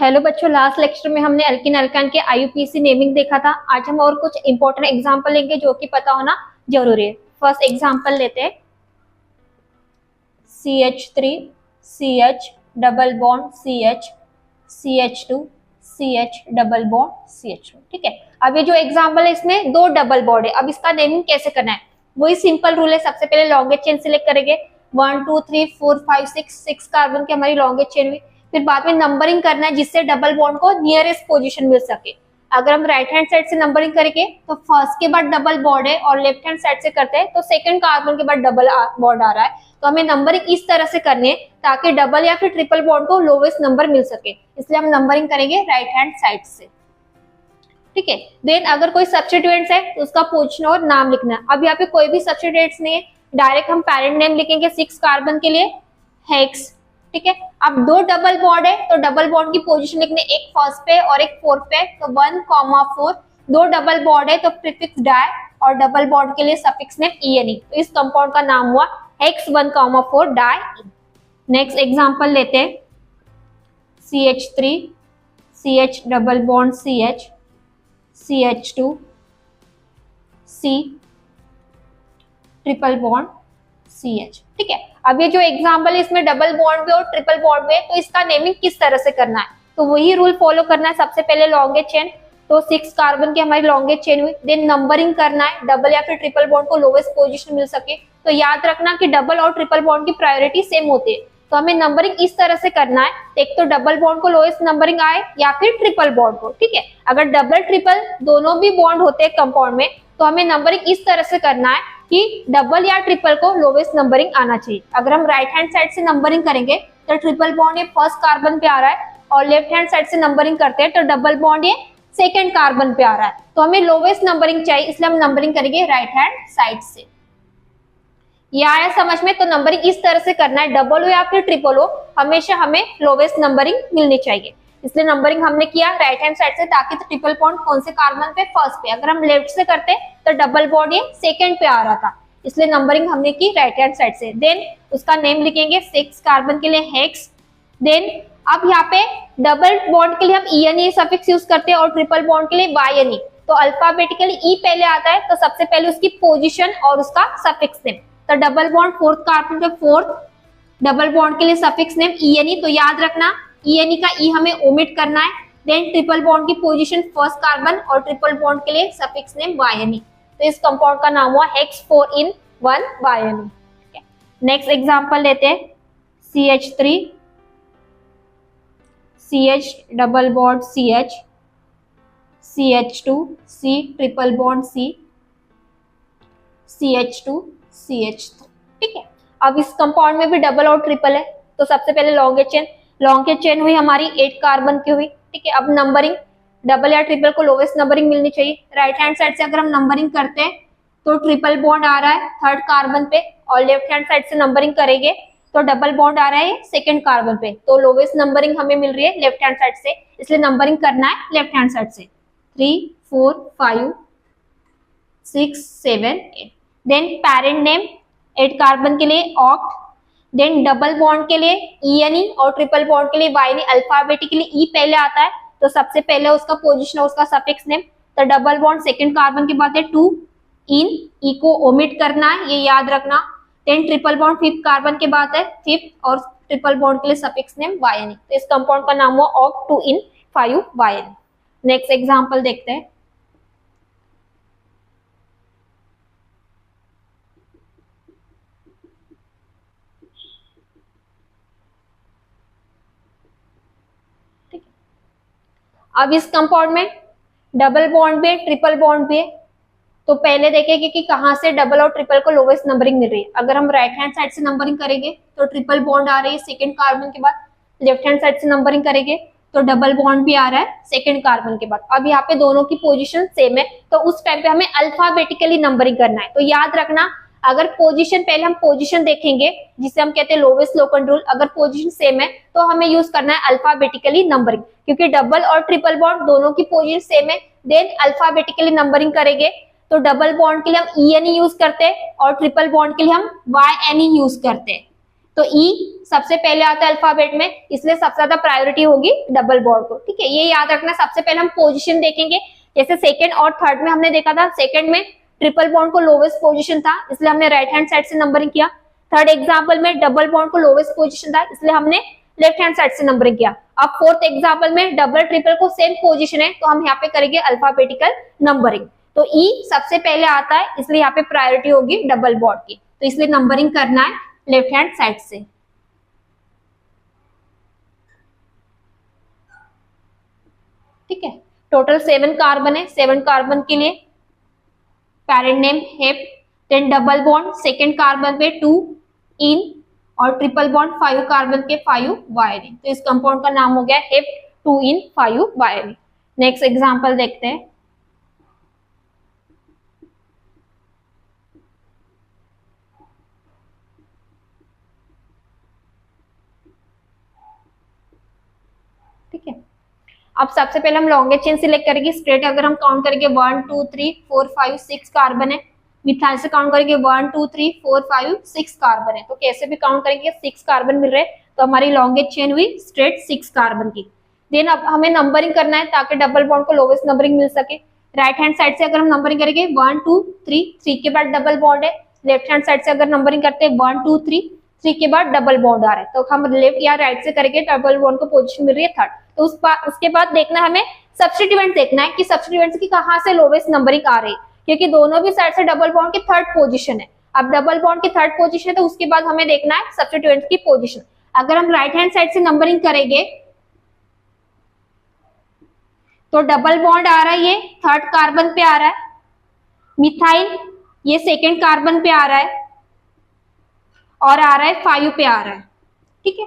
Hello बच्चों, last lecture में हमने अल्किन अल्कान के आईयूपीएसी नेमिंग देखा था। आज हम और कुछ इंपॉर्टेंट एग्जांपल लेंगे जो कि पता होना जरूरी है। फर्स्ट एग्जांपल लेते हैं, CH3 CH double bond CH CH2 CH double bond CH2। ठीक है, अब ये जो एग्जांपल है इसमें दो डबल बॉन्ड है। अब इसका नेमिंग कैसे करना है, वही सिंपल रूल है। सबसे पहले लॉन्गेस्ट चेन सिलेक्ट करेंगे, 1 2 3 4 5 6 कार्बन की हमारी लॉन्गेस्ट चेन हुई। फिर बाद में नंबरिंग करना है जिससे डबल बॉन्ड को नियरेस्ट पोजीशन मिल सके। अगर हम राइट हैंड साइड से नंबरिंग करेंगे तो फर्स्ट के बाद डबल बॉन्ड है, और लेफ्ट हैंड साइड से करते हैं तो सेकंड कार्बन के बाद डबल बॉन्ड आ रहा है। तो हमें नंबरिंग इस तरह से करनी है ताकि डबल या फिर ट्रिपल बॉन्ड को लोवेस्ट नंबर मिल सके, इसलिए हम नंबरिंग करेंगे राइट हैंड साइड से। ठीक है, देन अगर कोई सब्स्टिट्यूएंट्स है तो उसका पोजीशन और नाम लिखना है। अब यहाँ पे कोई भी सब्स्टिट्यूएंट्स नहीं है, डायरेक्ट हम पैरेंट नेम लिखेंगे 6 कार्बन के लिए हेक्स। ठीक है, अब दो डबल बॉन्ड है तो डबल बॉन्ड की पोजीशन लिखने, एक फर्स्ट पे और एक फोर्थ पे, तो 1,4। दो डबल बॉन्ड है तो प्रीफिक्स डाई और डबल बॉन्ड के लिए सफिक्स नेम ene। तो इस कंपाउंड का नाम हुआ हेक्स 1,4 डाई। नेक्स्ट एग्जांपल लेते हैं, CH3 CH double bond CH CH2 C triple bond CH। ठीक है, अब ये जो एग्जांपल है इसमें डबल बॉन्ड में और ट्रिपल बॉन्ड में, तो इसका नेमिंग किस तरह से करना है, तो वही रूल फॉलो करना है। सबसे पहले लॉन्गेस्ट चेन, तो 6 कार्बन की हमारी लॉन्गेस्ट चेन हुई। देन नंबरिंग करना है, डबल या फिर ट्रिपल बॉन्ड को लोवेस्ट पोजीशन मिल सके। तो याद रखना कि डबल और ट्रिपल बॉन्ड की प्रायोरिटी सेम होती है, तो हमें नंबरिंग इस तरह से करना है, एक तो डबल बॉन्ड को लोएस्ट नंबरिंग आए या फिर ट्रिपल बॉन्ड को। ठीक है, अगर डबल ट्रिपल दोनों भी बॉन्ड होते हैं कंपाउंड में तो हमें नंबरिंग इस तरह से करना है कि डबल या ट्रिपल को लोवेस्ट नंबरिंग आना चाहिए। अगर हम राइट हैंड साइड से नंबरिंग करेंगे तो ट्रिपल बॉन्ड ये फर्स्ट कार्बन पे आ रहा है, और लेफ्ट हैंड साइड से नंबरिंग करते हैं तो डबल बॉन्ड ये सेकंड कार्बन पे आ रहा है। तो हमें लोवेस्ट नंबरिंग चाहिए, इसलिए हम नंबरिंग करेंगे राइट हैंड साइड से। ये आया समझ में? तो नंबरिंग इस तरह से करना है, डबल हो या फिर ट्रिपल हो, हमेशा हमें लोवेस्ट नंबरिंग मिलनी चाहिए। इसलिए नंबरिंग हमने किया राइट हैंड साइड से, ताकि तो ट्रिपल बॉन्ड कौन से कार्बन पे, फर्स्ट पे। अगर हम लेफ्ट से करते तो डबल बॉन्ड ये सेकंड पे आ रहा था, इसलिए नंबरिंग हमने की राइट हैंड साइड से। देन उसका नेम लिखेंगे 6 कार्बन के लिए हेक्स। देन अब यहाँ पे डबल बॉन्ड के लिए हम ene सफिक्स यूज करते हैं और ट्रिपल बॉन्ड के लिए yne। तो अल्फाबेटिकली ई पहले आता है, तो सबसे पहले उसकी पोजीशन और उसका सफिक्स नेम। तो डबल बॉन्ड फोर्थ कार्बन पे फोर्थ, डबल बॉन्ड के लिए सफिक्स नेम ene। तो याद रखना ene का ई हमें ओमिट करना है। देन ट्रिपल बॉन्ड की पोजीशन फर्स्ट कार्बन और ट्रिपल बॉन्ड के लिए सफिक्स नेम yne। तो इस कंपाउंड का नाम हुआ hex 4 in 1 yne। Next example लेते हैं, CH3 CH double bond CH CH2 C triple bond C CH2 CH3। ठीक है, अब इस कंपाउंड में भी डबल और ट्रिपल है, तो सबसे पहले लॉन्गेस्ट चेन हुई हमारी 8 कार्बन की हुई। ठीक है, अब नंबरिंग, डबल या ट्रिपल को लोवेस्ट नंबरिंग मिलनी चाहिए। राइट हैंड साइड से अगर हम नंबरिंग करते हैं तो ट्रिपल बॉन्ड आ रहा है थर्ड कार्बन पे, और लेफ्ट हैंड साइड से नंबरिंग करेंगे तो डबल बॉन्ड आ रहा है सेकंड कार्बन पे, तो लोवेस्ट नंबरिंग हमें मिल रही है लेफ्ट हैंड साइड से, इसलिए नंबरिंग करना है लेफ्ट हैंड साइड से 3 4 5 6 7 8। देन पैरेंट नेम 8 कार्बन के लिए ऑक्ट। देन डबल बॉन्ड के लिए ene और ट्रिपल बॉन्ड के लिए yne। अल्फाबेटिकली ई पहले आता है तो सबसे पहले उसका पोजीशन और उसका सफिक्स नेम। तो डबल बॉन्ड सेकंड कार्बन के बाद है 2 इन, ई को ओमिट करना है, ये याद रखना। Then triple bond fifth carbon के बाद है फिफ्थ, और ट्रिपल बॉन्ड के लिए सफिक्स नेम yne। तो इस कंपाउंड का नाम हुआ oct 2 in 5 yne। Next example देखते हैं, अब इस कंपाउंड में डबल बॉन्ड भी है ट्रिपल बॉन्ड भी है, तो पहले देखेंगे कि कहां से डबल और ट्रिपल को लोवेस्ट नंबरिंग मिल रही है। अगर हम राइट हैंड साइड से नंबरिंग करेंगे तो ट्रिपल बॉन्ड आ रही है सेकंड कार्बन के बाद, लेफ्ट हैंड साइड से नंबरिंग करेंगे तो डबल बॉन्ड भी आ रहा है सेकंड कार्बन के बाद। अब यहाँ पे दोनों की पोजीशन सेम है, तो उस टाइम पे हमें अल्फाबेटिकली नंबरिंग करना है। तो याद रखना, अगर पोजीशन, पहले हम पोजीशन देखेंगे जिसे हम कहते हैं लोवेस्ट लोकल रूल, अगर पोजीशन सेम है तो हमें यूज करना है अल्फाबेटिकली नंबरिंग, क्योंकि डबल और ट्रिपल बॉन्ड दोनों की पोजीशन सेम है। देन अल्फाबेटिकली नंबरिंग करेंगे तो डबल बॉन्ड के लिए हम ene यूज करते हैं और ट्रिपल बॉन्ड के लिए हम yne यूज करते हैं। तो ई सबसे पहले आता है अल्फाबेट में, इसलिए सबसे ज्यादा प्रायोरिटी होगी डबल बॉन्ड को। ठीक है, ये याद रखना। सबसे पहले हम पोजीशन देखेंगे, जैसे सेकंड और थर्ड में हमने देखा था, सेकंड में ट्रिपल बॉन्ड को लोवेस्ट पोजीशन था, इसलिए हमने राइट हैंड साइड से नंबरिंग किया। थर्ड एग्जाम्पल में डबल बॉन्ड को लोवेस्ट पोजीशन था, इसलिए हमने लेफ्ट हैंड साइड से नंबरिंग किया। अब फोर्थ एग्जाम्पल में डबल ट्रिपल को सेम पोजीशन है, तो हम यहाँ पे करेंगे अल्फाबेटिकल नंबरिंग। तो ई सबसे पहले आता है, इसलिए यहाँ पे प्रायोरिटी होगी डबल बॉन्ड की, तो इसलिए नंबरिंग करना है लेफ्ट हैंड साइड से। ठीक है, टोटल 7 कार्बन है। 7 कार्बन के लिए पैरेंट नेम हेप, then double bond second carbon पे 2 इन और ट्रिपल बॉन्ड 5 कार्बन के 5 वायरिन। तो इस कंपाउंड का नाम हो गया हेप 2 इन 5 वायरिन। नेक्स्ट एग्जांपल देखते हैं। ठीक है, अब सबसे पहले हम लॉन्गेस्ट चेन सिलेक्ट करेंगे स्ट्रेट। अगर हम काउंट करेंगे 1 2 3 4 5 6 कार्बन है, मिथाइल से काउंट करेंगे 1 2 3 4 5 6 कार्बन है, तो कैसे भी काउंट करेंगे 6 कार्बन मिल रहे हैं, तो हमारी लॉन्गेस्ट चेन हुई स्ट्रेट 6 कार्बन की। देन अब हमें नंबरिंग करना है ताकि डबल बॉन्ड को लोवेस्ट नंबरिंग मिल सके। राइट हैंड साइड से अगर हम नंबरिंग करेंगे 1 2 3, 3 के बाद डबल बॉन्ड है। लेफ्ट हैंड साइड से अगर नंबरिंग करते हैं 1 2 3, 3 के बाद डबल बॉन्ड आ रहा है, तो हम लेफ्ट या राइट से करेंगे, डबल बॉन्ड को पोजीशन मिल रही है थर्ड। तो उसके बाद देखना हमें सब्स्टिट्यूएंट देखना है कि सब्स्टिट्यूएंट्स की कहां से लोवेस्ट नंबरिंग आ रही है, क्योंकि दोनों भी साइड से डबल बॉन्ड की थर्ड पोजीशन है। अब डबल बॉन्ड की थर्ड पोजीशन है, तो उसके बाद हमें देखना है सब्स्टिट्यूएंट्स की पोजीशन। अगर हम राइट हैंड साइड से नंबरिंग करेंगे तो डबल बॉन्ड आ रहा है, ये थर्ड कार्बन पे आ रहा है, मिथाइल ये सेकेंड कार्बन पे आ रहा है और आ रहा है 5 पे आ रहा है। ठीक है,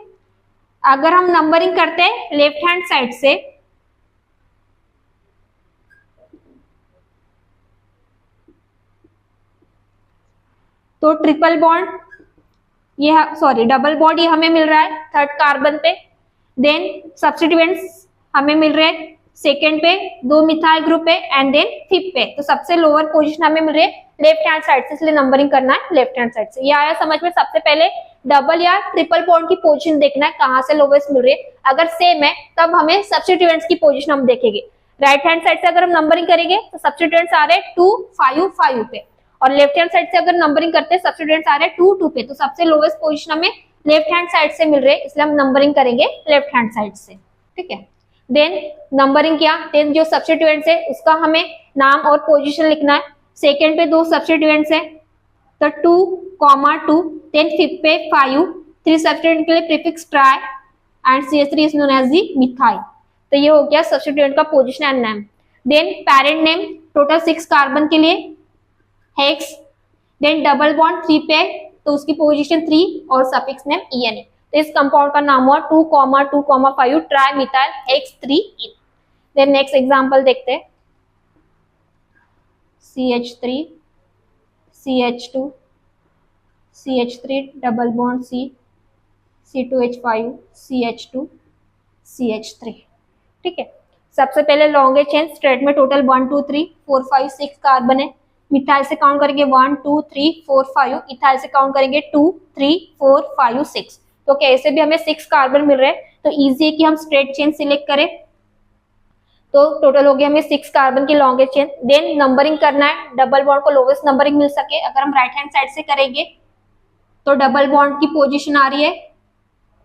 अगर हम नंबरिंग करते हैं लेफ्ट हैंड साइड से तो ट्रिपल बॉन्ड ये सॉरी डबल बॉन्ड ये हमें मिल रहा है थर्ड कार्बन पे। देन सब्स्टिट्यूएंट्स हमें मिल रहे हैं सेकेंड पे 2 मिथाइल ग्रुप है एंड देन फिफ्थ पे, तो सबसे लोअर पोजीशन हमें मिल रही है लेफ्ट हैंड साइड से, इसलिए नंबरिंग करना है लेफ्ट हैंड साइड से। ये आया समझ में। सबसे पहले डबल या ट्रिपल बॉन्ड की पोजीशन देखना है कहां से लोवेस्ट मिल रही है। अगर सेम है तब हमें सब्स्टिट्यूएंट्स की पोजीशन हम देखेंगे। राइट हैंड साइड से अगर हम नंबरिंग करेंगे तो सब्स्टिट्यूएंट्स आ रहे हैं 2 5 5 पे, और लेफ्ट हैंड साइड से अगर नंबरिंग करते हैं सब्स्टिट्यूएंट्स आ रहे हैं 2 2 पे, तो सबसे लोवेस्ट पोजीशन हमें लेफ्ट हैंड साइड से मिल रही है, इसलिए हम नंबरिंग करेंगे लेफ्ट हैंड साइड से। ठीक है, देन नंबरिंग किया, देन जो सब्स्टिट्यूएंट्स है उसका हमें नाम और पोजीशन लिखना है। सेकेंड पे 2 सब्स्टिट्यूएंट्स है तो 2, 2, देन फिफ्थ पे 5, 3 सब्स्टिट्यूएंट के लिए prefix tri and CH3 is known as the methyl. तो ये हो गया सब्स्टिट्यूएंट का position and name. Then parent name total 6 carbon के लिए हेक्स, देन डबल बॉन्ड 3 पे तो उसकी पोजीशन 3 और सफिक्स नेम ENA। तो इस कंपाउंड का नाम हुआ 2, 2, 5 ट्राई मिथाइल हेक्स 3 इन। देन नेक्स्ट एग्जांपल देखते हैं CH3 CH2 CH3 double bond C C2H5 CH2 CH3। ठीक है, सबसे पहले लॉन्गेस्ट चेन स्ट्रेट में टोटल 1 2 3 4 5 6 कार्बन है। मिथाइल से काउंट करेंगे 1 2 3 4 5, इथाइल से काउंट करेंगे 2 3 4 5 6। तो कैसे भी हमें 6 कार्बन मिल रहे हैं, तो इजी है कि हम स्ट्रेट चेन सिलेक्ट करें। तो टोटल हो गया हमें 6 कार्बन की लॉन्गेस्ट चेन। देन नंबरिंग करना है, डबल बॉन्ड को लोवेस्ट नंबरिंग मिल सके। अगर हम राइट हैंड साइड से करेंगे तो डबल बॉन्ड की पोजीशन आ रही है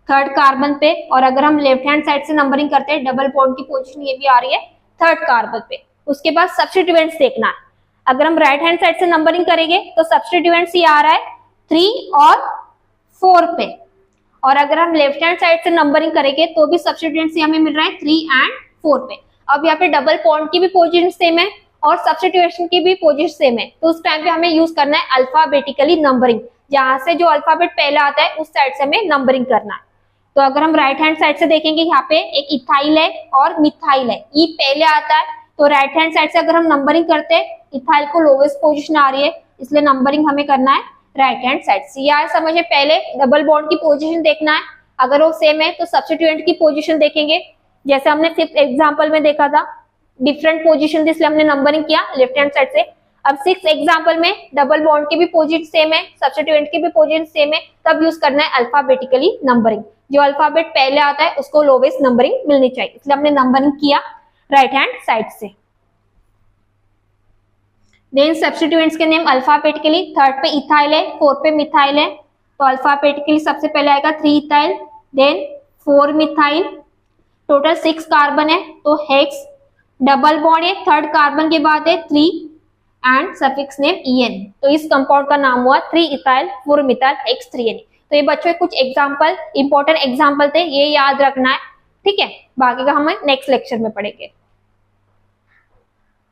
थर्ड कार्बन पे, और अगर हम लेफ्ट हैंड साइड से नंबरिंग करते हैं डबल बॉन्ड की पोजीशन ये भी आ रही है थर्ड कार्बन पे। उसके बाद सब्स्टिट्यूएंट्स देखना है। अगर हम राइट हैंड साइड से नंबरिंग करेंगे तो सब्स्टिट्यूएंट्स ये आ रहा है 3 और 4 पे, और अगर हम लेफ्ट हैंड साइड से नंबरिंग करेंगे तो भी सब्स्टिट्यूएंट्स हमें मिल रहा है 3 एंड 4 पे। अब यहाँ पे डबल बॉन्ड की भी पोजीशन सेम है और सब्स्टिट्यूएशन की भी पोजीशन सेम है, तो उस टाइम पे हमें यूज करना है अल्फाबेटिकली नंबरिंग। जहां से जो अल्फाबेट पहला आता है उस साइड से हमें नंबरिंग करना है। तो अगर हम राइट हैंड साइड से देखेंगे यहाँ पे एक इथाइल है और मिथाइल है, ई पहले आता है, तो राइट हैंड साइड से अगर हम नंबरिंग करते हैं इथाइल को लोवेस्ट पोजीशन आ रही है, इसलिए नंबरिंग हमें करना है राइट हैंड साइड से। यार समझे, पहले डबल बॉन्ड की पोजीशन देखना है, अगर वो सेम है तो सब्स्टिट्यूएंट की पोजीशन देखेंगे। जैसे हमने फिफ्थ एग्जांपल में देखा था डिफरेंट पोजीशन थी, इसलिए हमने नंबरिंग किया लेफ्ट हैंड साइड से। अब 6 एग्जाम्पल में डबल बॉन्ड के भी पोजीशन सेम है, सब्स्टिट्यूएंट के भी पोजीशन सेम है, तब यूज करना है अल्फाबेटिकली नंबरिंग। जो अल्फाबेट पहले आता है उसको लोवेस्ट नंबरिंग मिलनी चाहिए, इसलिए हमने नंबरिंग किया राइट हैंड साइड से। देन सब्स्टिट्यूएंट्स के नेम अल्फाबेटिकली, थर्ड पे इथाइल है, फोर्थ पे मिथाइल है, तो अल्फाबेटिकली सबसे पहले आएगा 3 ethyl, then 4 methyl, total 6 carbon है तो हेक्स, डबल बॉन्ड है, थर्ड कार्बन के बाद है 3 एंड सफिक्स नेम En, तो इस कंपाउंड का नाम हुआ 3 इथाइल 4 मिथाइल हेक्स 3Na। तो ये बच्चों कुछ एग्जांपल इंपॉर्टेंट एग्जांपल थे, ये याद रखना है, ठीक है। बाकी का हम नेक्स्ट लेक्चर में पढ़ेंगे।